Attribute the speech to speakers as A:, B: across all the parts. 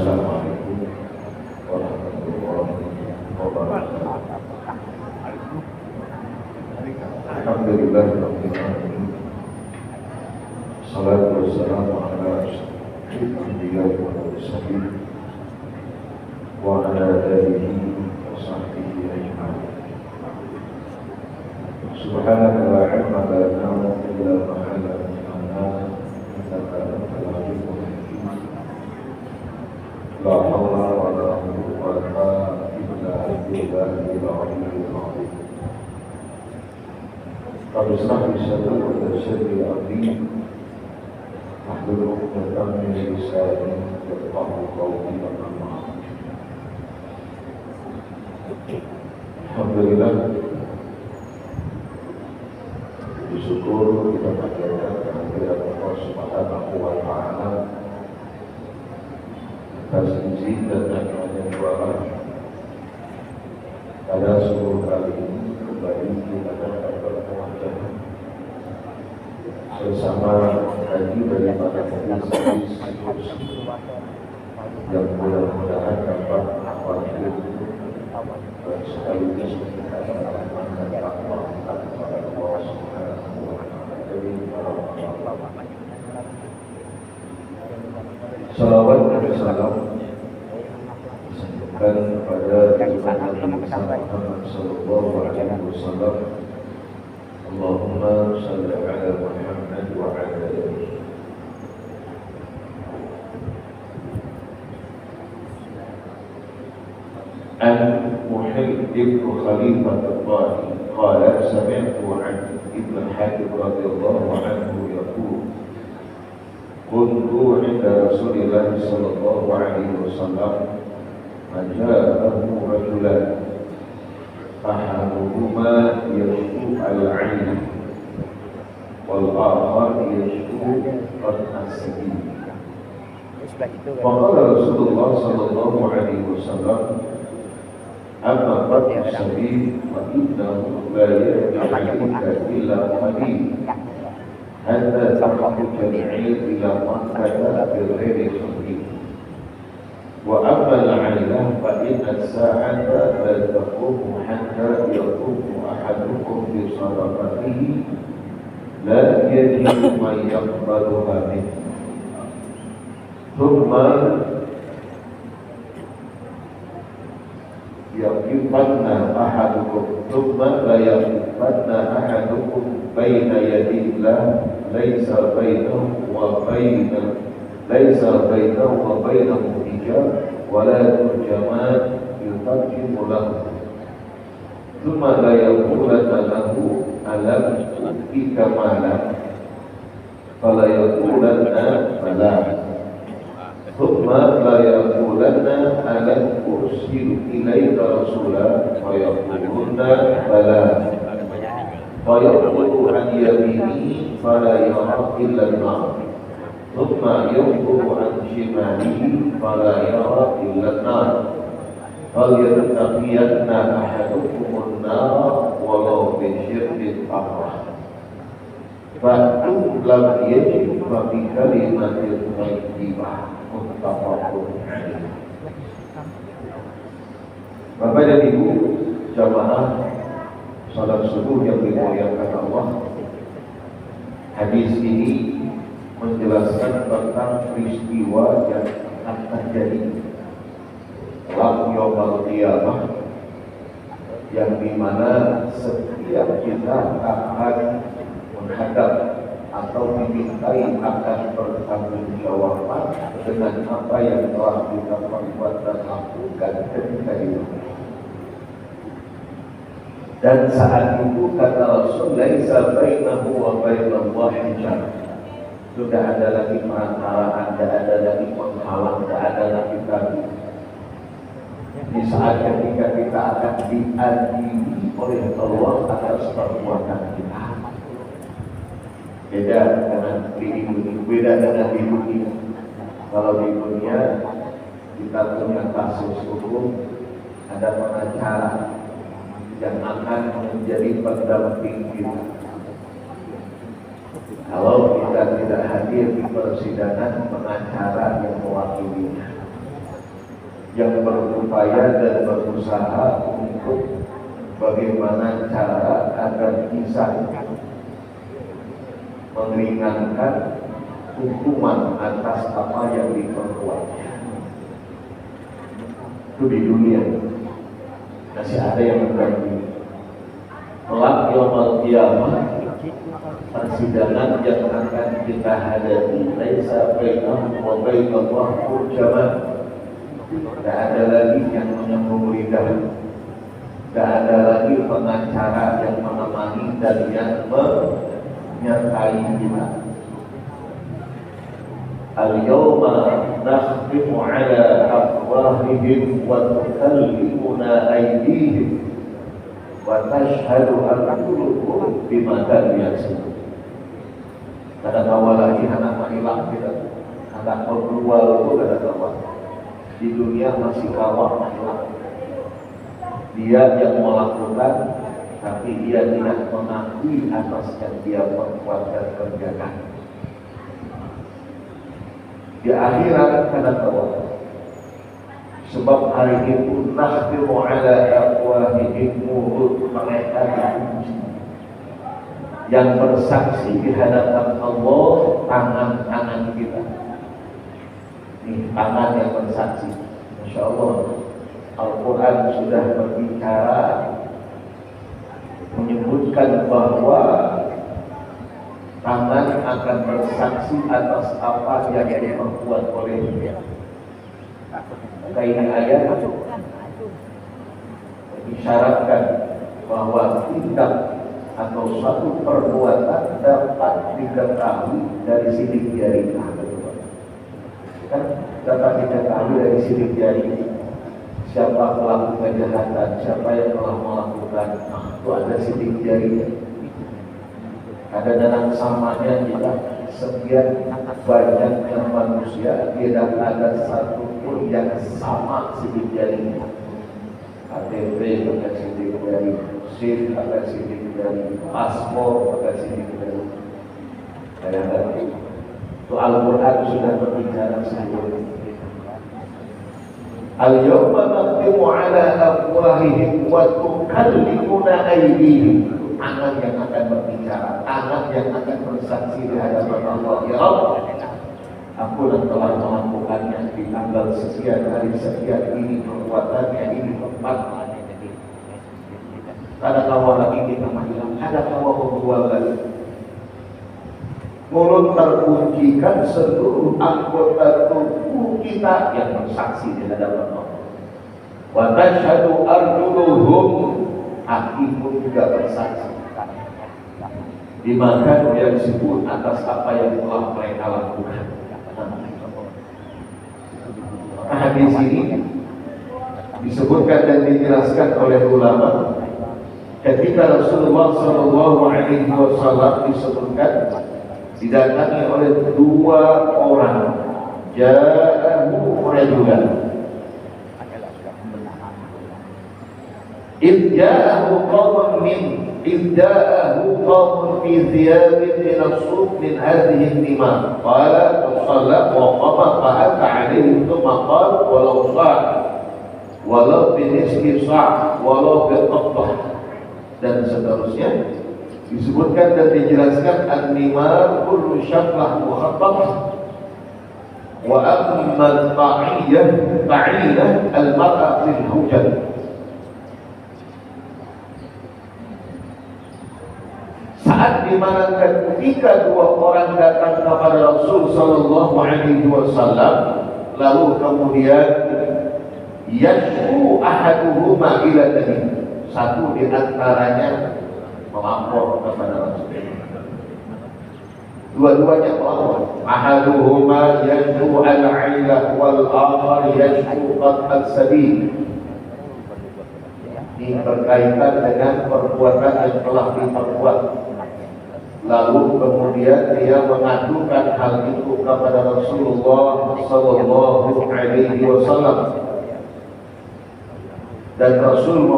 A: Assalamualaikum warahmatullahi wabarakatuh. Alhamdulillahirabbil alamin. Salatu wassalamu ala asyrofil anbiya'i wal mursalin wa ala alihi wa sahbihi ajma'in. Subhanaka la ilma lana illa ma 'allamtana innaka antal alimul hakim. La haula wa la quwwata illa billahil aliyyil azim. Qad ishrah li sadri wa yassir li amri wahlul 'uqdatam min lisani yafqahu qawli. Alhamdulillah, bersyukur kita panjatkan kehadirat Allah Subhanahu wa Ta'ala atas izin dan nikmatnya jualan. Pada subuh kali ini kembali kita dapat bermuajah bersama lagi daripada hadis yang mudah-mudahan dapat menguatkan dan sekaligus meningkatkan iman dan takwa kepada Allah Subhanahu wa Ta'ala. Salawat dan salam dan kepada Nabi Muhammad sallallahu alaihi wasallam. Allahumma shalli ala Muhammad wa ala alihi. An Muhammad ibn Khalifatullah qala sami'tu an Ibn Hatim radhiyallahu anhu yaqul kuntu 'inda Rasulillah sallallahu alaihi wasallam maja'ahu rajulan ahaduhuma yashku al-'ayn wal akhar yashku al-asbi. Faqala Rasulullah sallallahu alaihi wasallam amma qad sabi wa innahu la ya'lamu illa qalil hatta takhruja al-'ilm ila makkah bi ghairi sabri wa amma al-'ilm fa inna as-sa'ata la taqumu hatta yaqumu ahadukum bi sadaqatihi la yajidu man yaqbaluha minhu thumma yaqifanna ahadukum thumma la yaqifanna ahadukum baina yadillah laysa bainahu wa bainahu hijab wa la turjaman yutarjimu lahu thumma la yaqulanna lahu alam utika malam fala yaqulanna bala thumma la yaqulanna alam ursilu ilaika rasula wa yaqulunna bala wa yaqulu an yamini fala yara illa an-nar thumma yaqulu an shimalihi fala yara illa an-nar fal yattaqiyanna ahadukum an-nar walau bi shirkin tamrah fa in lam yajid fa bi kalimatin thayyibah. Bapak dan Ibu jamaah salat subuh yang dimuliakan Allah, hadis ini menjelaskan tentang peristiwa yang akan terjadi kelak yaumul qiyamah, yang dimana setiap kita akan menghadap atau dimintai akan bertanggungjawab dengan apa yang telah kita perbuat dan lakukan ketika hidup. Dan saat itu kata Rasul, laisa bainahu wa bainallahi hijab. Sudah ada lagi perantara, tidak ada lagi penghalang, tidak ada lagi tabu. Di saat ketika kita akan diadili oleh Allah atas perbuatan kita. Beda dengan di dunia. Kalau di dunia kita punya kasus hukum, ada pengacara yang akan menjadi pendamping kita. Kalau kita tidak hadir di persidangan, pengacara yang mewakilinya. yang berupaya dan berusaha untuk bagaimana cara agar bisa meringankan hukuman atas apa yang diperbuatnya. Itu di dunia masih ada yang berani. Kelak yaumul qiyamah, persidangan yang akan kita hadapi, laisa bainahu wa bainallah turjaman. Tidak ada lagi yang menyambung lidah, tidak ada lagi pengacara yang menemani dan yang menyertai kita. Al-yawma nakhtimu ala afwahihim wa tukallimuna aydihim wa tashhadu arjuluhum bima kanu yaksibun. Kada tahu lagi anak hilang kita, anak keluar itu kada tahu. Di dunia masih kawal hilang. Dia yang melakukan, tapi dia tidak mengakui atas yang dia perbuat dan kerjakan. Di akhirat kada tahu. Sebab hari itu nakhtimu ala afwahihim, mulut mereka dikunci. Yang bersaksi di hadapan Allah tangan-tangan kita. Ini tangan yang bersaksi. Masya Allah, Al-Quran sudah berbicara menyebutkan bahwa tangan akan bersaksi atas apa yang diperbuat oleh dia. Maka ini ayat mengisyaratkan bahwa tindak atau suatu perbuatan dapat diketahui dari sidik jari. Kan dapat diketahui dari sidik jari siapa pelaku kejahatan, siapa yang telah melakukan. Itu ada sidik jarinya. Ada dalam samanya kita sekian banyaknya manusia, tidak ada satu pun yang sama sidik jarinya. KTP pakai sidik jari, SIM pakai sidik jari, paspor pakai sidik jari. Itu Al-Quran sudah berbicara sebelum. Al-yawma nakhtimu ala afwahihim wa tukallimuna aydihim. Tangan yang akan berbicara, tangan yang akan bersaksi di hadapan Allah. Ya Allah, aku yang telah melakukannya di tanggal sekian hari sekian ini, perbuatannya ini tempat. Ada tawa lagi kita bilang, ada tawa kedua lagi. Mulut terkuncikan, seluruh anggota tubuh kita yang bersaksi di hadapan Allah. Wa tashhadu arjuluhum, kaki pun juga bersaksi. Dimakan yang disebut atas apa yang telah mereka lakukan. Nah, hadis ini disebutkan dan dijelaskan oleh ulama ketika Rasulullah SAW disebutkan didatangi oleh dua orang, ja'ahu rajulan. Idja'ahu qawmun fi thiyabin min as-suf min hadhihi an-nimar. Qala fasalla wa qama fa'ata 'alayhi thumma qala walau sa' walau bi nisfi sa' walau bi qattah, dan seterusnya. Disebutkan dan dijelaskan an-nimar kullu syaflah mukhattah wa amma ta'iyah al-mar'a fil hujjah. Saat dimana ketika dua orang datang kepada Rasul Sallallahu Alaihi Wasallam, lalu kemudian yashku ahaduhuma ila Nabi, satu di antaranya melapor kepada Rasul. Dua-duanya melapor. Ahaduhuma yashku al-'ilah wal akhar yashku qat'al sabil. Ini berkaitan dengan perbuatan yang telah diperbuat. Lalu kemudian dia mengadukan hal itu kepada Rasulullah Sallallahu Alaihi Wasallam, dan Rasul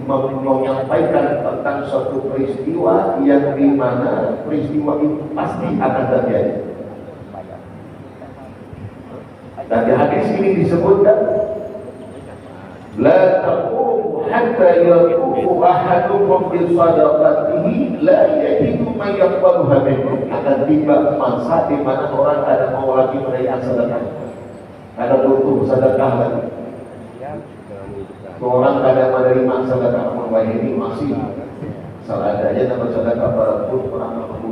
A: menyampaikan tentang suatu peristiwa yang dimana peristiwa itu pasti akan terjadi. Dan di hadis ini disebutkan La taqumu hatta yaqufu ahadukum bi sadaqatihi la yajidu man yaqbaluha minhu. Akan tiba masa di mana orang ada mau lagi menaikkan sedekah, ada butuh sedekah lagi. Orang kadang menerima sedekah orang ini masih seadanya dapat sedekah pada pun orang mampu.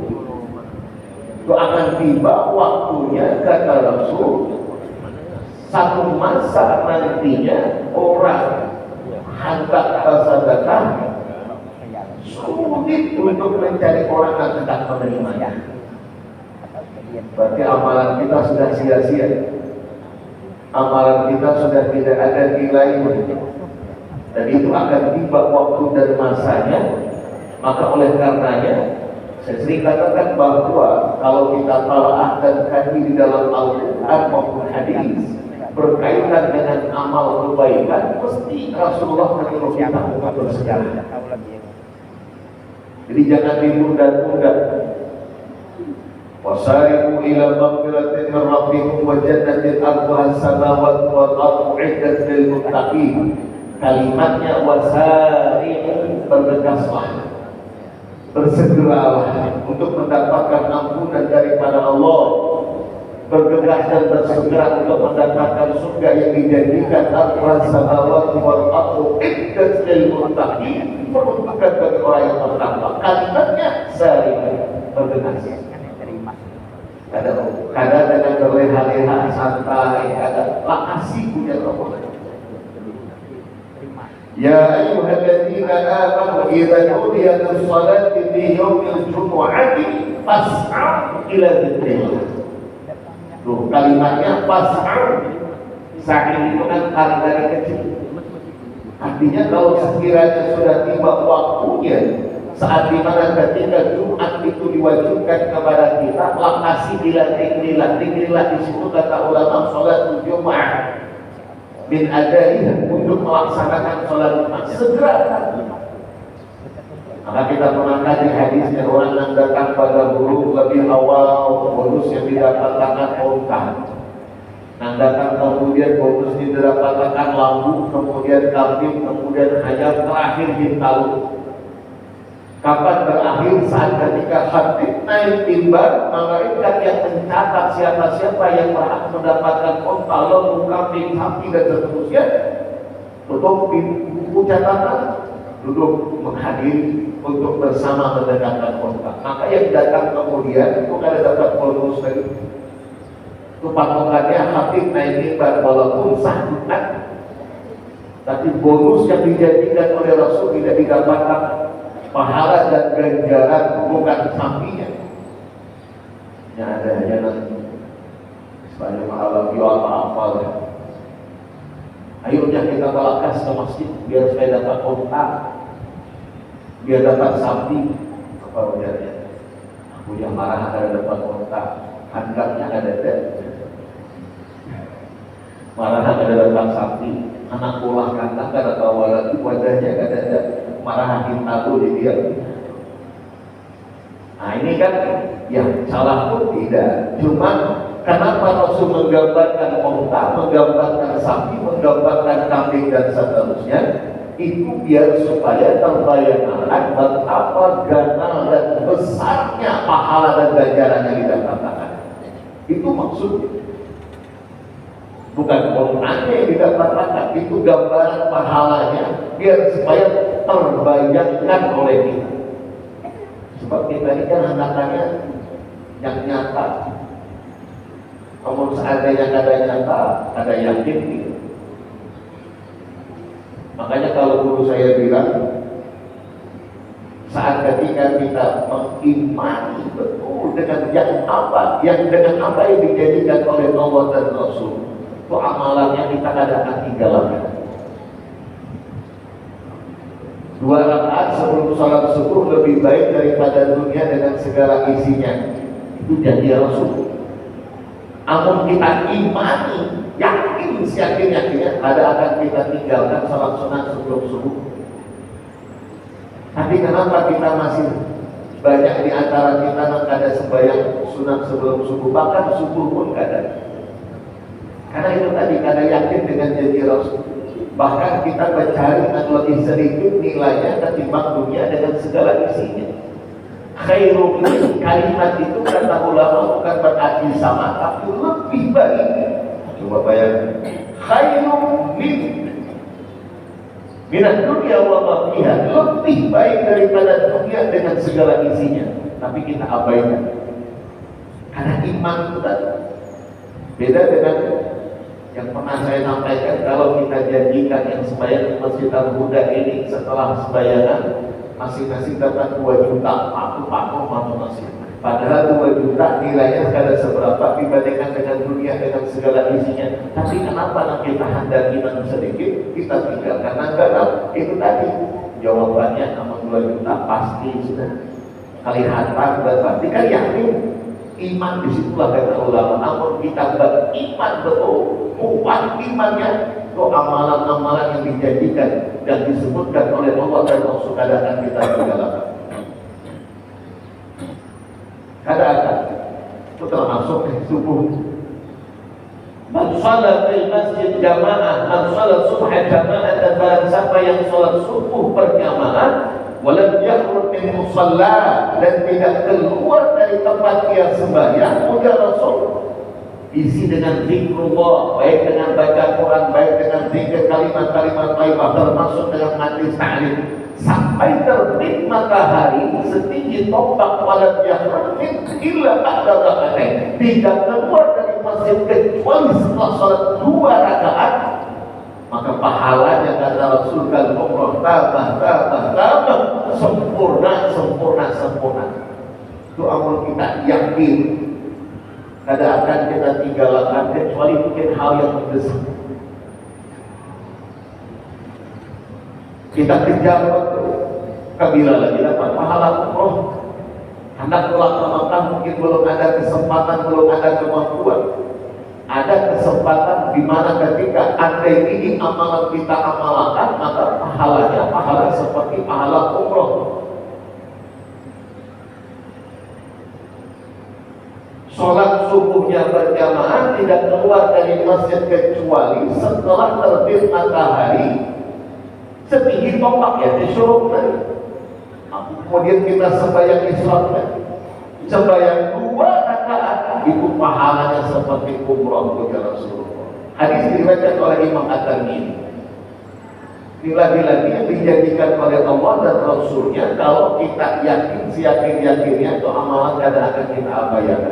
A: Itu akan tiba waktunya, kata Rasul, satu masa nantinya orang hendak bersedekah sulit untuk mencari orang yang hendak menerimanya. Berarti amalan kita sudah sia-sia, amalan kita sudah tidak ada nilainya, dan itu akan tiba waktu dan masanya. Maka oleh karenanya saya sering katakan bahwa kalau kita talaah dan kaji di dalam Al-Quran maupun hadis berkaitan dengan amal kebaikan, mesti Rasulullah menyuruh kita untuk bersedekah. Jadi jangan ditunda-tunda. Wasari'u ila maghfiratin min rabbikum wa jannatin 'arduha as-samawati wal ardu 'iddat lil muttaqin. Kalimatnya wasari'u, bergegaslah, bersegeralah untuk mendapatkan ampunan daripada Allah, bergegas dan bersegera untuk mendapatkan surga yang dijanjikan aturan samawati wal ardu iddat lil muttaqin, peruntukan bagi orang yang bertakwa. Kalimatnya sari, bergegas. Kadang dengan berleha-leha santai, kadang makasih punya Allah. Ya ayyuhalladzina amanu idza nudiya lis-salati fi yaumil jumu'ati fas'au ila dzikrillah. Tuh kalimatnya fas'au. Sa'i itu kan kali-kali kecil. Artinya kalau sekiranya sudah tiba waktunya, saat dimana ketika Jumat itu diwajibkan kepada kita, lakasi ila dzikrillah. Dzikrillah di situ kata ulama sholatul Jumat bin adaiha, untuk melaksanakan sholat Jumat segera. Maka kita pernah kaji hadisnya, orang yang datang pada guru lebih awal bonus yang didapatkan onta, yang datang kemudian bonus didapatkan lampu, kemudian kambing, kemudian hanya terakhir hintalu. Kapan berakhir? Saat ketika khatib naik mimbar, malaikat yang mencatat siapa-siapa yang berhak mendapatkan onta, lembu, kambing, sapi dan seterusnya, tutup buku catatan, duduk menghadiri untuk bersama mendengarkan onta. Maka yang datang kemudian itu kada dapat bonus lagi. Itu patokannya khatib naik mimbar walaupun sah Jumat, tapi bonus yang dijanjikan oleh Rasul tidak didapatkan. Pahala dan ganjaran bukan sampingnya. Yang ada hanya nanti sebanyak pahala jual apa-apa lah. Akhirnya kita balakas ke masjid biar saya dapat onta, biar dapat sapi. Apa ujarnya? Aku yang marah ada dapat onta, handaknya ada. Marah ada dapat sapi, anak bola kandang kada bawa lagi, wajahnya kada ada. Marah hakim tahu di dia. Nah ini kan yang salah pun tidak. Cuma kenapa Rasul menggambarkan onta, menggambarkan sapi, menggambarkan kambing dan seterusnya, itu biar supaya terbayangkan betapa ganal dan besarnya pahala dan ganjaran yang didapatkan. Itu maksudnya. Bukan ontanya yang didapatkan, itu gambaran pahalanya biar supaya terbayangkan oleh kita. Sebab kita ini kan hendakannya yang nyata. Namun seandainya ada nyata, ada yakin gitu. Makanya kalau guru saya bilang, saat ketika kita mengimani betul dengan yang dengan apa yang dijadikan oleh Allah dan Rasul, itu amalannya kita tidak akan tinggalkan. 2 rakaat sebelum sholat subuh lebih baik daripada dunia dengan segala isinya. Itu janji Rasul. Namun kita imani, yakin seyakin-yakinnya ada akan kita tinggalkan sholat sunat sebelum subuh. Tapi kenapa kita masih banyak di antara kita yang ada sembahyang sunat sebelum subuh, bahkan subuh pun kada. Karena itu tadi, kada yakin dengan janji Rasul. Bahkan kita mencari yang lebih sedikit nilainya ketimbang dunia dengan segala isinya. Khairul min, kalimat itu kata ulama bukan berarti sama, tapi lebih baik. Coba bayangkan, khairul min minat dunia wa ma fiha, lebih baik daripada dunia dengan segala isinya. Tapi kita abaikan karena iman itu tadi beda dengan yang pernah saya sampaikan. Kalau kita janjikan yang sembahyang di Masjid Al-Huda ini setelah sembayangan masing-masing dapat 2 juta, aku masing-masing. Padahal 2 juta nilainya kada seberapa dibandingkan dengan dunia dengan segala isinya. Tapi kenapa kita handaki sedikit, kita tinggalkan anggaran? Itu tadi jawabannya, sama 2 juta pasti sudah kali harta berarti kan yakin. Iman disitulah kata ulama. Namun kita beriman betul, kuat imannya, itu amalan-amalan yang dijanjikan dan disebutkan oleh Allah dan Rasul akan kita tinggalkan. Kadang-kadang itu termasuk subuh. Man shalat fil masjid jamaah, man shalat subha jamaah, dan barang siapa yang sholat subuh berjamaah, walam yakhruj min musalla, dan tidak keluar dari tempat dia sembahyang, ujar Rasul, isi dengan zikrullah, baik dengan baca Quran, baik dengan zikir kalimat-kalimat thayyibah, termasuk dengan majlis ta'lim, sampai terbit matahari setinggi tombak, walam yakhruj illa ba'da raka'atain, tidak keluar dari masjid kecuali setelah salat 2 rakaat, maka pahalanya kata Rasul kal umrah tambah sempurna. Itu amal kita yakin kada akan kita tinggalkan kecuali mungkin hal yang mendesak. Kita kejar betul. Kabila lagi dapat pahala umrah. Hendak pulang ke Makkah mungkin belum ada kesempatan, belum ada kemampuan. Ada kesempatan di mana ketika andai ini amalan kita amalkan, maka pahalanya pahala seperti pahala umroh. Sholat subuhnya berjamaah tidak keluar dari masjid kecuali setelah terbit matahari setinggi tombak, ya disuruh tadi. Kemudian kita sembahyang isyarat, sembahyang 2 rakaat, itu pahalanya seperti umrah kepada Rasulullah. Hadis diriwayatkan oleh Imam At-Tirmidzi. Lagi-lagi yang dijadikan oleh Allah dan Rasulnya, kalau kita yakin, seyakin-yakinnya, itu amalan kadang akan kita abaikan.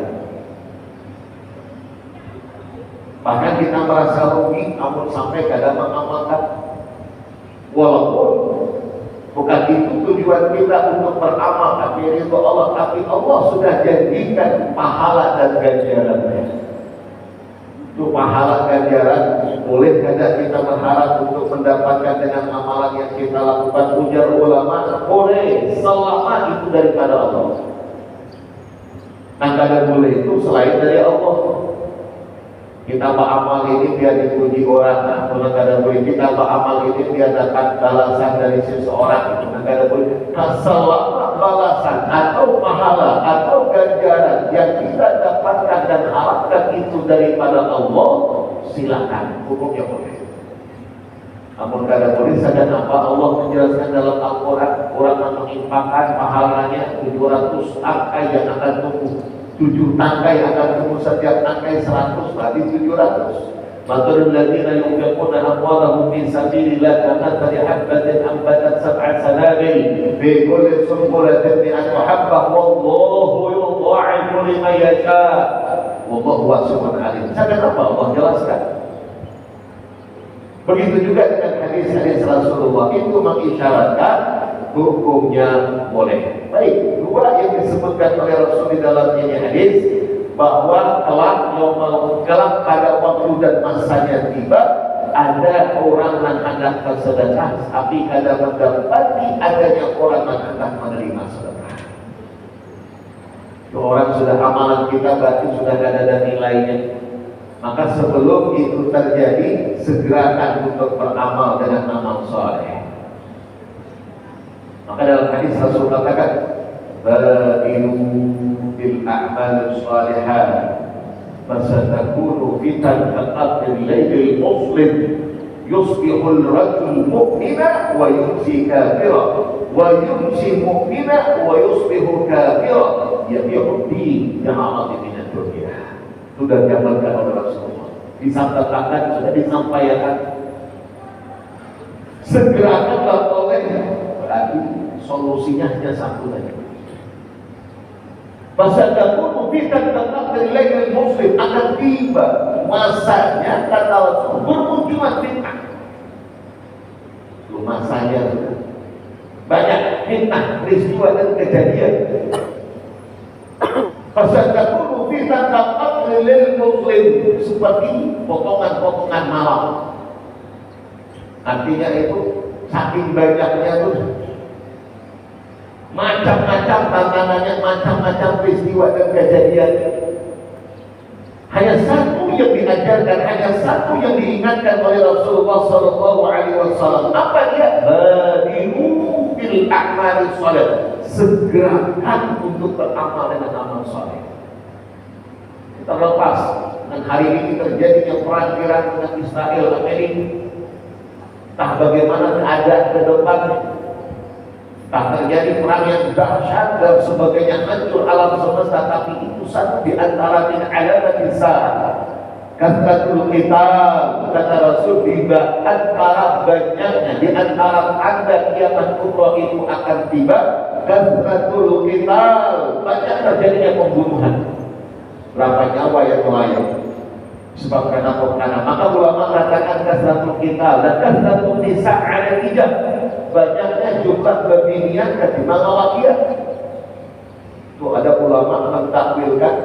A: Bahkan kita merasa rugi, namun sampai kadang mengamalkan. Walaupun bukan itu tujuan kita untuk beramal, tapi ridho Allah, tapi Allah sudah janjikan pahala dan ganjarannya. Itu pahala ganjaran boleh kadang kita berharap untuk mendapatkan dengan amalan yang kita lakukan. Ujar ulama, boleh selama itu daripada Allah. Nah, kadang boleh itu selain dari Allah. Kita beramal ini biar dipuji orang, nah kadang boleh kita beramal ini biar dapat balasan dari seseorang, nah kadang boleh. Nah, selama balasan atau pahala atau ganjaran yang kita dapatkan dan harapkan itu daripada Allah, silakan, hukumnya boleh. Namun kadang boleh saja apa Allah menjelaskan dalam Al-Quran, orang menginfakkan pahalanya 700 angkai yang akan tumbuh. 7 tangkai akan tumbuh, setiap tangkai 100, berarti 700. Matalul ladzina yunfiquna amwalahum fi sabilillah kamathali habbatin ambatat sab'a sanabil fi kulli sunbulatin mi'atu habbah wallahu yudha'ifu liman yasha wallahu wasi'un 'alim. Sangat apa Allah jelaskan. Begitu juga dengan hadis-hadis Rasulullah, itu mengisyaratkan hukumnya boleh. Baik, 2 yang disebutkan oleh Rasul di dalam ini hadis, bahwa kelak pada waktu dan masanya tiba, ada orang yang hendak bersedekah, tapi kada mendapati adanya orang yang hendak menerima sedekah. Itu orang sudah amalan kita berarti sudah ada nilainya. Maka sebelum itu terjadi, segerakan untuk beramal dengan amal saleh. Maka dalam hadis Rasul katakan, badiru bil a'mal shalihat fasatakunu fitan kaqatil lailil muslim yusbihul rajul mu'mina wa yumsi kafira wa yumsi mu'mina wa yusbihu kafira yabi'u din jama'ati minad dunya. Sudah diamalkan oleh Rasulullah, disampaikan, sudah disampaikan, segerakanlah oleh. Berarti solusinya hanya satu saja. Fasadaku fitan tentang dari muslim akan tiba masanya kata Rasul bermunculan fitnah. Lu masanya banyak fitnah, peristiwa dan kejadian. Fasadaku fitan tentang dari muslim seperti potongan-potongan malam. Artinya itu saking banyaknya tuh macam-macam tantangannya, macam-macam peristiwa dan kejadian. Hanya satu yang diajarkan, hanya satu yang diingatkan oleh Rasulullah SAW. Apa dia? Badiru bil a'mali shalih. Segerakan untuk beramal dengan amal saleh. Terlepas dengan hari ini terjadinya perang Iran dengan Israel Amerika, entah bagaimana keadaan ke depannya, tak terjadi perang yang dahsyat dan sebagainya, hancur alam semesta, tapi itu satu di antara min alamatis saat. Kasratul qital, kata Rasul, di antara banyaknya, di antara tanda kiamat kubra itu akan tiba. Kasratul qital, banyak terjadinya pembunuhan. Berapa nyawa yang melayang sebab karena maka ulama katakan kasratul qital dan kasratul nisa' ala ijab, banyaknya jumlah kebinian ketimbang lawakiyah. Itu ada ulama mentakwilkan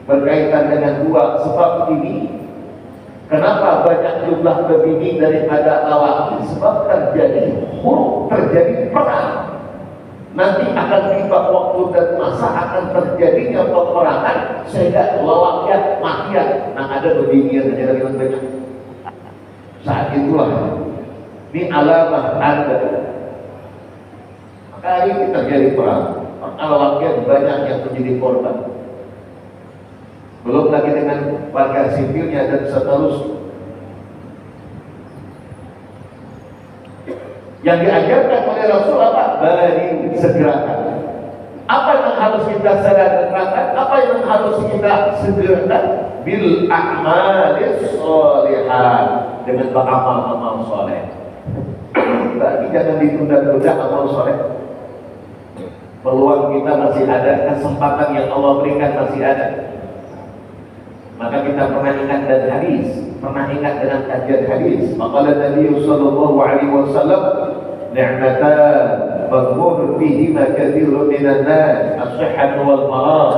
A: berkaitan dengan dua sebab ini. Kenapa banyak jumlah kebini daripada lawaki? Sebab terjadi huruf, terjadi perang. Nanti akan tiba waktu dan masa akan terjadinya peperangan sehingga lawakiyah makian. Nah, ada kebinian saja dengan banyak. Saat itulah ini alamah ada. Maka hari ini terjadi perang. Lawakiyah banyak yang menjadi korban. Belum lagi dengan warga sipilnya dan seterusnya. Yang diajarkan oleh Rasul apa? Bari segerakan. Apa yang harus kita segerakan? Apa yang harus kita segerakan? Bil a'malis sholihat, dengan beramal-amal soleh. Berarti jangan ditunda-tunda amal soleh. Peluang kita masih ada, kesempatan yang Allah berikan masih ada. Maka kita pernah ingat dan hadis, pernah ingat dengan kajian hadis. Maka Nabi sallallahu alaihi wasallam, ni'matan maghbunun fihima katsirun minan nas, as-sihhatu wal marad.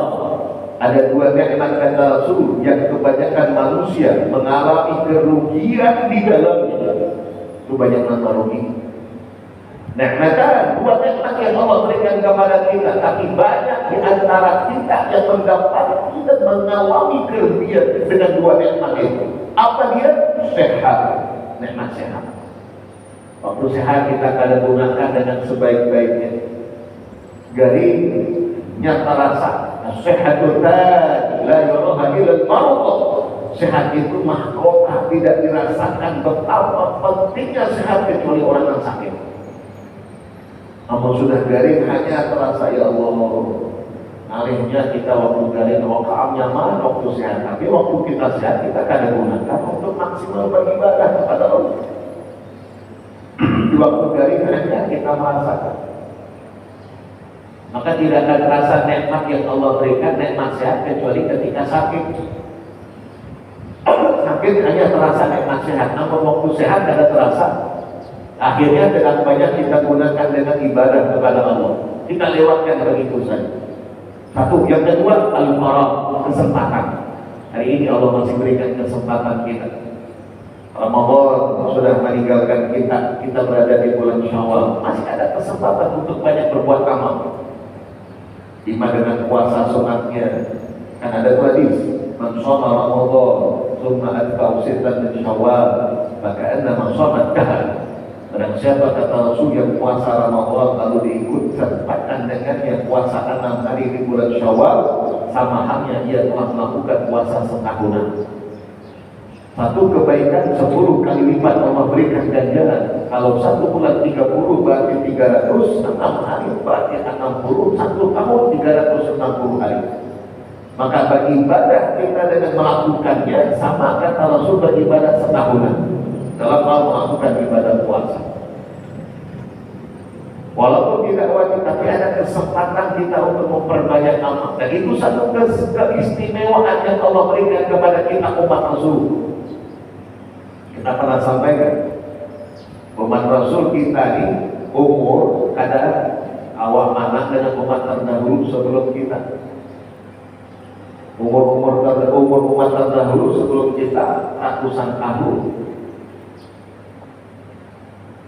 A: Ada dua nikmat kata Rasul yang kebanyakan manusia mengalami kerugian di dalamnya. Itu banyak nama rugi. Nikmatan, dua nikmat yang Allah berikan kepada kita, tapi banyak di antara kita yang mendapat dan mengalami kerugian dengan dua nikmat itu. Apa dia? Sehat, nikmat sehat. Waktu sehat kita kadang gunakan dengan sebaik-baiknya. Garingnya terasa. Sehatul tad la yuraha illa al-marad. Sehat itu mahkota, tidak dirasakan betapa pentingnya sehat kecuali orang yang sakit. Amal sudah garing hanya terasa, ya Allah. Alihnya kita waktu garing, waktu nyaman, waktu sehat. Tapi waktu kita sehat, kita kadang gunakan untuk maksimal beribadah kepada Allah. Di waktu garing hanya kita merasakan. Maka tidak akan terasa nikmat yang Allah berikan, nikmat sehat, kecuali ketika sakit. Sakit hanya terasa nikmat sehat, namun waktu sehat tidak terasa. Akhirnya dengan banyak kita gunakan dengan ibadah kepada Allah. Kita lewatkan begitu saja. Satu, yang kedua, al-farah, kesempatan. Hari ini Allah masih berikan kesempatan kita. Ramadan sudah meninggalkan kita, kita berada di bulan Syawal, masih ada kesempatan untuk banyak berbuat amal. Ima dengan puasa sunatnya, kan ada hadis, man shoma Ramadan, tsumma atba'u sittan min Syawal, maka annama shoma dahr. Barang siapa kata Rasul yang puasa Ramadan lalu diikut sempatkan dengannya puasa 6 hari di bulan Syawal, sama halnya ia telah melakukan puasa setahunan. Satu kebaikan 10 kali lipat Allah berikan ganjaran. Kalau 1 bulan 30 berarti 300, 6 hari berarti 60, 1 tahun 360 hari. Maka beribadah kita dengan melakukannya sama kata Rasul beribadah setahunan dalam hal melakukan ibadah puasa. Walaupun tidak wajib, tapi ada kesempatan kita untuk memperbanyak amal. Dan itu satu keistimewaan yang Allah berikan kepada kita umat Rasul. Kita pernah sampaikan, umat Rasul kita ini umur kadang awal anak dengan umat terdahulu sebelum kita. Umur umat terdahulu sebelum kita ratusan tahun.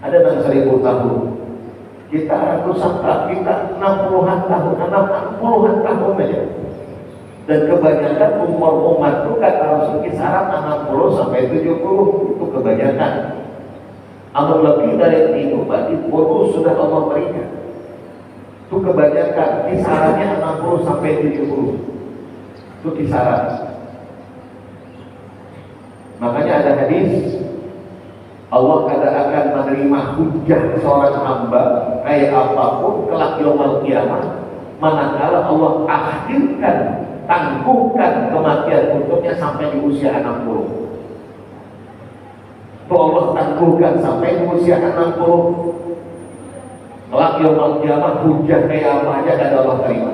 A: Ada yang 1000 tahun. Kita ratusan tahun, kita 60-an tahun, 60-an tahun aja. Dan kebanyakan umur umat itu kata Rasul kisaran 60 sampai 70, itu kebanyakan. Amal lebih dari itu berarti bonus sudah Allah berikan. Itu kebanyakan, kisarannya 60 sampai 70. Itu kisaran. Makanya ada hadis, Allah kadang akan menerima hujah seorang hamba kayak apapun kelak yaumul qiyamah, manakala Allah akhirkan, tangguhkan kematian untuknya sampai di usia 60. Itu Allah tangguhkan sampai di usia 60. Kelak yaumul qiyamah hujah kayak apa aja kada Allah terima.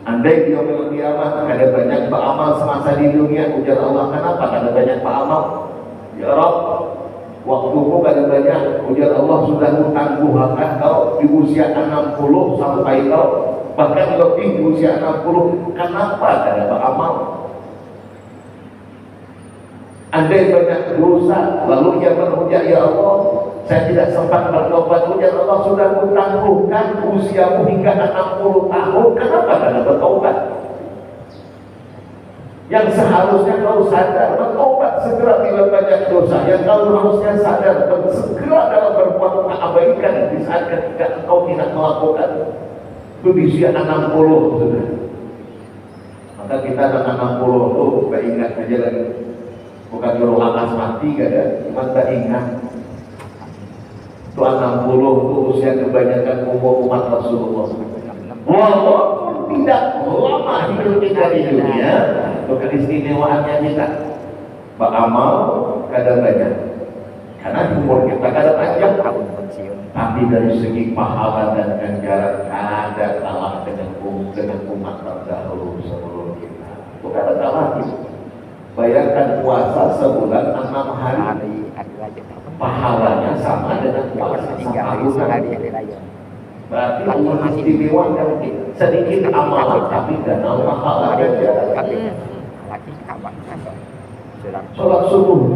A: Andai di yaumul qiyamah ada banyak beramal semasa di dunia, ujar Allah, kenapa kada banyak beramal? Ya Rabb, waktumu kada banyak, ujar Allah, sudah kutangguhkan kau di usia 60 sampai kau bahkan lebih di usia 60, kenapa kada beramal? Andai banyak dosa, lalu ia berhujah, ya Allah, saya tidak sempat bertobat, ujar Allah, sudah kutangguhkan usiamu hingga 60 tahun, kenapa kada bertobat? Yang seharusnya kau sadar, bertobat segera bila banyak dosa. Yang kau harusnya sadar, segera dalam berbuat keabaikan di saat ketika engkau tidak melakukan itu di usia 60 sudah. Maka kita dengan 60 itu ingat aja lagi, bukan nyuruh atas mati kada, cuma tak ingat itu 60 itu usia kebanyakan umur umat Rasulullah. Walaupun tidak lama hidup kita di dunia, itu keistimewaannya kita beramal kada banyak karena umur kita kada panjang, tapi dari segi pahala dan ganjaran kada kalah dengan umat terdahulu sebelum kita. Itu kada kalah. Bayangkan puasa sebulan 6 hari, pahalanya sama dengan puasa setahun. Berarti Allah istimewakan sedikit amalan tapi dana pahala ganjaran. Sholat subuh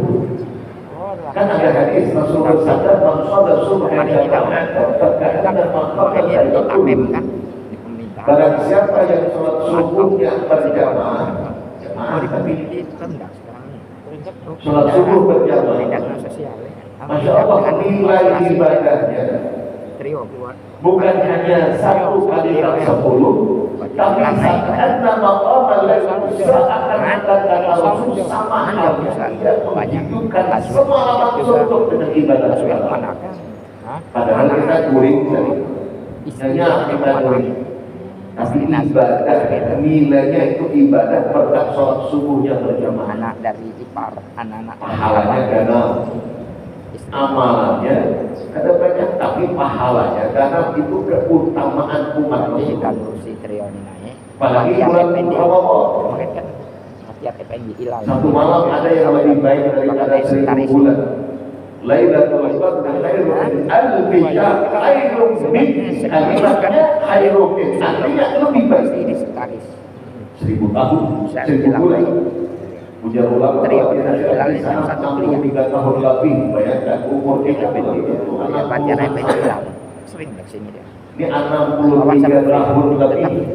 A: kan ada hadis Rasulullah sadar man sholat subuh barang siapa yang sholat subuhnya berjamaah, sholat subuh berjamaah, Masya Allah nilai ibadahnya bukan hanya 1 kali 10, tapi karena maqam seakan-akan kata Rasul sama halnya tidak menghidupkan semua untuk dengan ibadah sholat. Padahal kita kuring tadi, hanya kita kuring, tapi ibadah nilainya itu ibadah berkat sholat subuhnya berjamaah.
B: Anak dari ipar, anak-anak
A: pahalanya karena amalannya ada banyak, tapi pahalanya karena itu keutamaan umat Rasul. Apalagi bulan Ramadan, satu malam ada yang lebih baik daripada 1000 bulan. Lailatul Qadar khairun min alfi syahr, khairun min khairun min, artinya lebih baik 1000 tahun, 1000 bulan. Ujar ulama di sana 63 tahun lebih, bayangkan umur kita itu
B: sering kesini dia.
A: Ini 63 tahun lebih.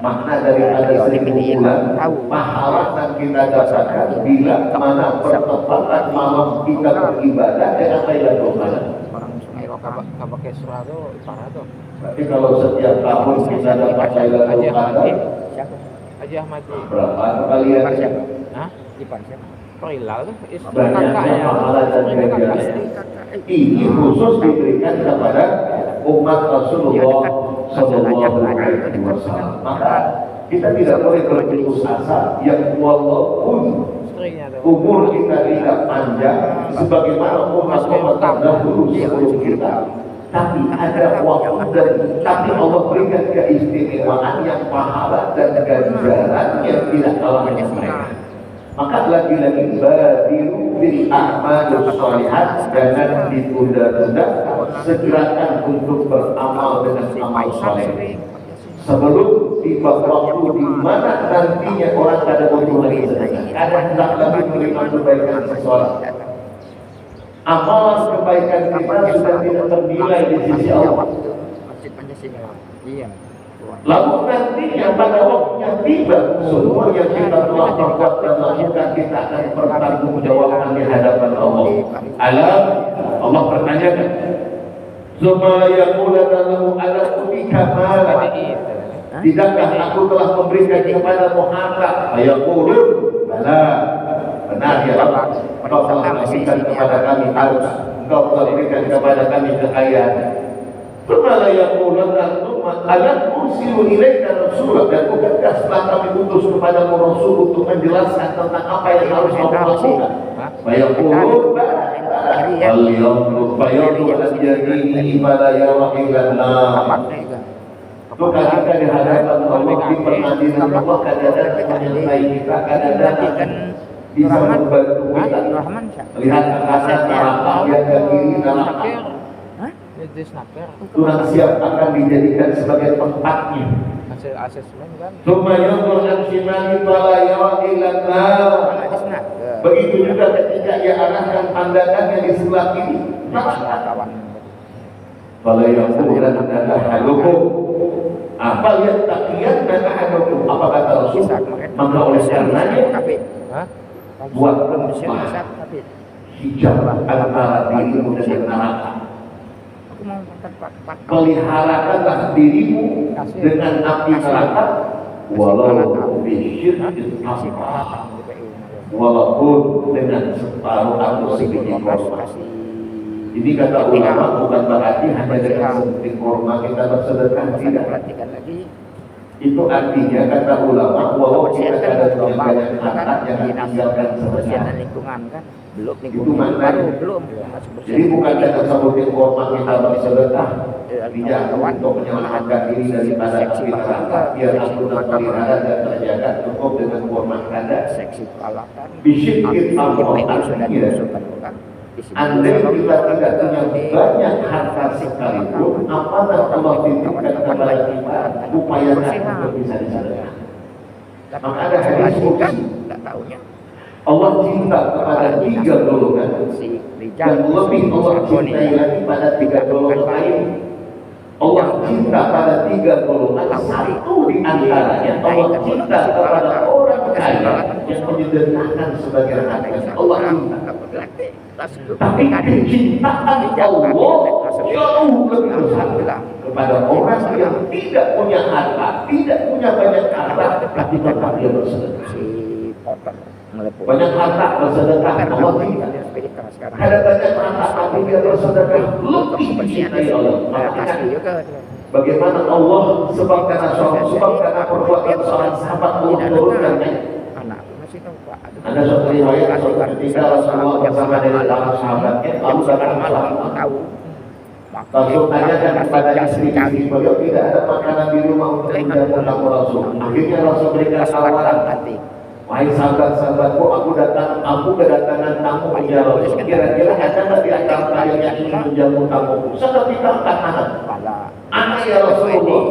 A: Makna dari ada 1000 bulan, pahala yang kita dapatkan bila mana pertempatan malam kita beribadah dengan Lailatul Qadar.
B: Orang Sungai Roka pakai surah itu parah tuh.
A: Berarti kalau setiap tahun kita dapat Lailatul Qadar,
B: Haji Ahmad
A: berapa kalian?
B: Hah? Ipar siapa? Hilal tuh istri
A: Banyaknya
B: kakaknya.
A: pahala dan
B: Istrinya kakak.
A: ganjaran. Ini khusus diberikan kepada umat Rasulullah Sallallahu Alaihi Wasallam. Maka kita tidak boleh berputus asa yang walaupun
B: Istrinya tuh.
A: umur kita tidak panjang sebagaimana umat-umat terdahulu sebelum kita, tapi ada waktu dan tapi Allah berikan keistimewaan yang pahala dan ganjaran yang tidak kalah dengan mereka. Maka lagi-lagi badiru bil a'malus shalihat, jangan ditunda-tunda, segerakan untuk beramal dengan amal saleh sebelum tiba waktu di mana nantinya orang kada butuh lagi sedekah, kada hendak lagi menerima kebaikan seseorang. Amalan kebaikan kita sudah tidak ternilai di sisi Allah.
B: Masjid Pancasila. Iya.
A: Lalu nantinya pada waktunya tiba, semua yang kita telah perbuat dan lakukan kita akan bertanggungjawabkan di hadapan Allah. Allah pertanyakan, "Tsumma yaquluna lahu alam utika malan?" Tidakkah aku telah memberikan kepadamu harta? Ayaqulun, bala. Benar ya Allah. Engkau telah memberikan kepada kami harta. Engkau telah memberikan kepada kami kekayaan. Kemana yaquluna alam ursilu ilaika rasulah, dan bukankah setelah kami utus kepadamu rasul untuk menjelaskan tentang apa yang harus kamu lakukan? Ayaqulun, bala. Al-yawm fayadu al-jadini fala yara illallah. Bukan kita di hadapan Allah di pengadilan Allah kadang-kadang menyertai kita, kadang-kadang bisa membantu kita. Lihat ke kanan neraka, lihat ke kiri neraka. Tuhan siap akan dijadikan sebagai tempatnya.
B: Hasil asesmen kan.
A: Tsumma yanzur an shimali fala yara illallah. Begitu juga ketika ia arahkan pandangannya di sebelah kiri, neraka. Fala yaqulanna ahadukum apa yang takian dan ahadukum, apa kata Rasul? Maka oleh karenanya buatlah hijab antara dirimu dan neraka. Peliharakanlah dirimu dengan api neraka walau bisyirkin tamar, walaupun dengan separuh atau sebiji korma. Ini kata ulama bukan berarti hanya dengan seperti korma kita bersedekah, tidak. Itu artinya kata ulama, walau kita ada banyak harta yang ditinggalkan sebenarnya.
B: Lingkungan kan belum
A: Itu maknanya.
B: belum.
A: Jadi bukan kata sebutin korma kita bersedekah, tidak untuk menyelamatkan diri daripada api neraka, biar aku terpelihara dan terjaga cukup dengan korma kada.
B: Seksi palakan.
A: Bisyikit Allah artinya. Andai kita tidak punya banyak harta sekalipun, apabila Allah titipkan kepada kita, upayakan untuk bisa disedekah. Maka ada hadis qudsi, Allah cinta kepada 3 golongan, dan lebih Allah cintai lagi pada 3 golongan lain. Allah cinta pada 3 golongan, satu di antaranya Allah cinta kepada orang kaya yang menyederhanakan sebagian hartanya. Allah cinta. Tapi kecintaan Allah jauh lebih besar kepada orang yang tidak punya harta, tidak punya banyak harta, tapi tetap dia bersedekah. Banyak harta bersedekah, Allah cinta. Ada banyak harta tapi dia bersedekah, lebih dicintai Allah. Bagaimana Allah sebab karena perbuatan seorang sahabat Allah turunkannya. Ada suatu riwayat suatu ketika Rasulullah bersama dengan para sahabatnya lalu datang malam. Rasul tanyakan kepada istri-istri beliau, tidak ada makanan di rumah untuk menjamu tamu Rasul. Akhirnya Rasul berikan tawaran, wahai sahabat-sahabatku, aku kedatangan tamu ya Rasul. Kira-kira ada nggak di antara kalian yang ingin menjamu tamuku? Seperti angkat tangan. Anak ya Rasulullah.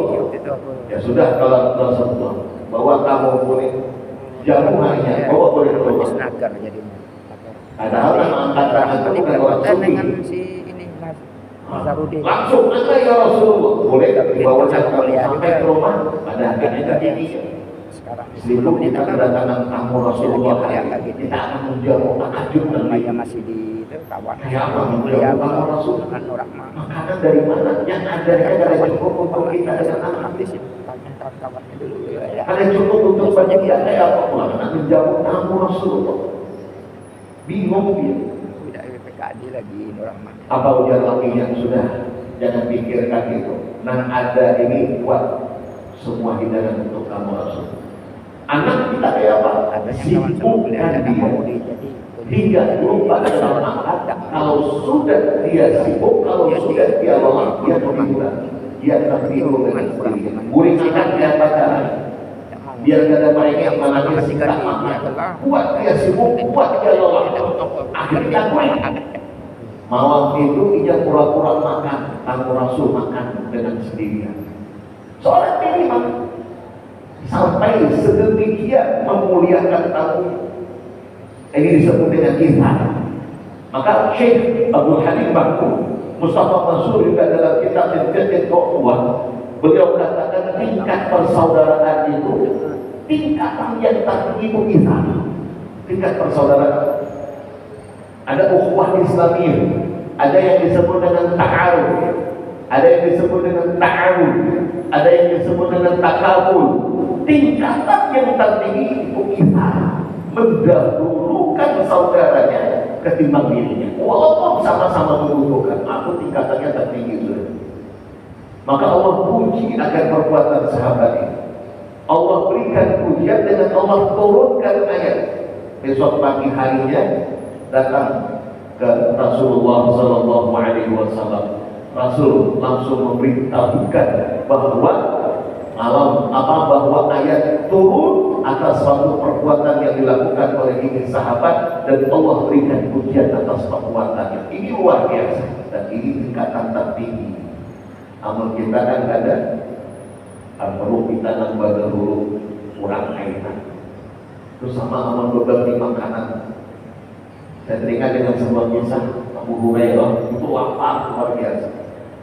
A: Ya sudah, kalau Rasulullah bawa tamu pun jamuannya, bawa boleh keluar. Padahal nama angkat tangan itu bukan orang sufi. Langsung anda ya Rasulullah, boleh dibawa sampai ke rumah. Pada akhirnya tadi
B: sekarang.
A: Sebelum
B: Sebelumnya
A: kita
B: kan
A: kedatangan tamu Rasulullah,
B: kayak gitu.
A: kita akan menjawab takjub dan
B: Namanya masih di itu kawan.
A: kayak apa
B: Kuliah
A: menjawab tamu Rasul.
B: dengan orang mah.
A: Makanan dari mana? Yang ada ada cukup untuk kita dengan anak.
B: Di sini kawan-kawannya dulu ya.
A: Ada cukup untuk banyak kita kayak apa pula nak menjawab tamu Rasulullah. Bingung dia.
B: Udah PKD lagi orang mah.
A: Apa ujar lagi yang sudah? Jangan pikirkan itu. Nah ada ini buat semua hidangan untuk kamu Rasul. Anak kita kayak apa? Sibuk dan dia hingga lupa dengan makan. Kalau sudah dia sibuk, kalau sudah dia lelah, dia tiduran. Dia tertidur dengan sendirinya. Murid anak dia pacaran. Biar tidak ada mereka yang menangis tak makan. Buat dia sibuk, buat dia lelah. Akhirnya kuat. Malam itu dia pura-pura makan, Tamu Rasul makan dengan sendirian. Seorang imam sampai sedemikian memuliakan tamu. Ini disebut dengan ihsan. Maka Syekh Abdul Halim Bakru Mustafa Mansur juga dalam kitab Fiqh Qawwah, beliau katakan tingkat persaudaraan itu tingkatan yang tertinggi itu ihsan. Tingkat persaudaraan. Ada ukhuwah Islamiyah, ada yang disebut dengan ta'aruf, ada yang disebut dengan ta'awun, ada yang disebut dengan takabul. Tingkatan yang tertinggi itu kita mendahulukan saudaranya ketimbang dirinya, walaupun sama-sama membutuhkan. Aku tingkatannya tertinggi sudah. Maka Allah puji akan perbuatan sahabat ini. Allah berikan pujian dengan Allah turunkan ayat. Besok pagi harinya datang ke Rasulullah Sallallahu Alaihi Wasallam. Rasul langsung memberitahukan bahwa ayat turun atas suatu perbuatan yang dilakukan oleh ini sahabat, dan Allah berikan pujian atas perbuatannya. Ini luar biasa dan ini tingkatan tertinggi. Amal kita kan ada perlu kita nambah dulu kurang kaitan. Terus sama amal berbagi makanan. Saya teringat dengan sebuah kisah Abu Hurairah itu lapar luar biasa.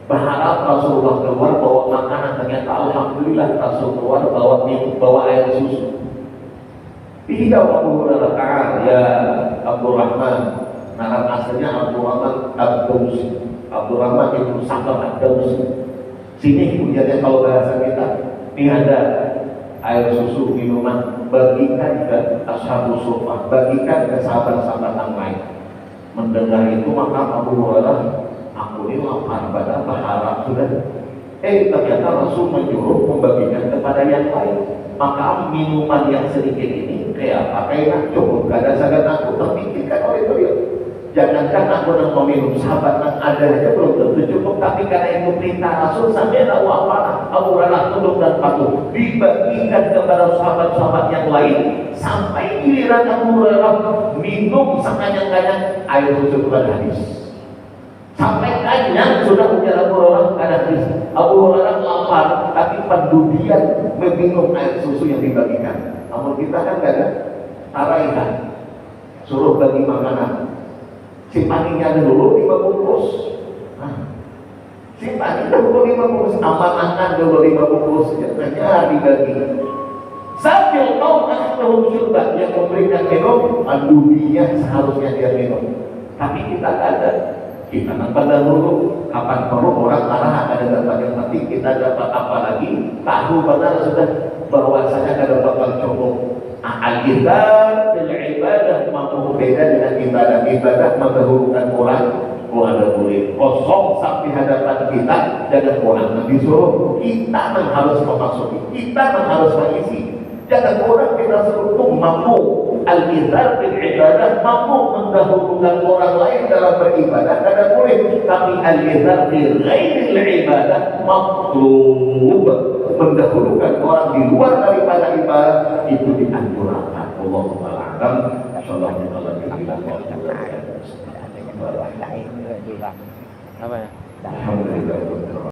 A: Berharap Rasulullah keluar bawa makanan, ternyata alhamdulillah Rasul keluar bawa air susu. Tidak Abu Hurairah ya Abdurrahman, nama aslinya Abdurrahman Ad-Dawsi. Abdurrahman itu Sakar Ad-Dawsi. Sini kemudiannya kalau bahasa kita, ini ada air susu minuman, bagikan ke ashabus sufah, bagikan ke sahabat-sahabat yang lain. Mendengar itu maka Abu Hurairah, aku ini lapar, pada berharap sudah. Ternyata Rasul menyuruh membagikan kepada yang lain. Maka minuman yang sedikit ini kayak apa? Kayak cukup, gak ada sangat aku terpikirkan oleh beliau. Jangankan aku yang meminum, sahabat yang ada aja belum tentu cukup, tapi karena itu perintah Rasul sampai tahu apa Abu Hurairah tunduk dan patuh, dibagikan kepada sahabat-sahabat yang lain sampai giliran Abu Hurairah minum sekanyang-kanyang air susu bukan habis. Sampai kenyang sudah ujar Abu Hurairah ada habis. Abu Hurairah lapar tapi pendudian meminum air susu yang dibagikan. Namun kita kan gak ada taraihan, suruh bagi makanan. Simpaninya dulu 5 bungkus. Simpani dulu 5 bungkus, amanahkan dulu 5 bungkus, jadinya dibagi. Sambil mau akhirul syurbat yang memberikan minum, dunia seharusnya dia minum. Tapi kita tak ada. Kita nampak dahulu, kapan perlu orang arah ada dapat yang penting, kita dapat apa lagi? Tahu benar sudah bahwasanya ada bakal cukup. Al-ibadah dan ibadah mampu beda dengan ibadah mendahulukan orang. Ada boleh kosong sampai hadapan kita, jangan orang disuruh kita harus memasuki, kita harus mengisi. Jangan orang kita suruh mampu al-ibadah dan ibadah mampu mendahulukan orang lain dalam beribadah, tidak boleh. Tapi al-ibadah di ghairil ibadah matlub, mendahulukan orang di luar daripada ibadah itu dianjurkan. Wallahu a'lam. Insyaallah kita lanjut
B: Apa ya?
A: Alhamdulillah.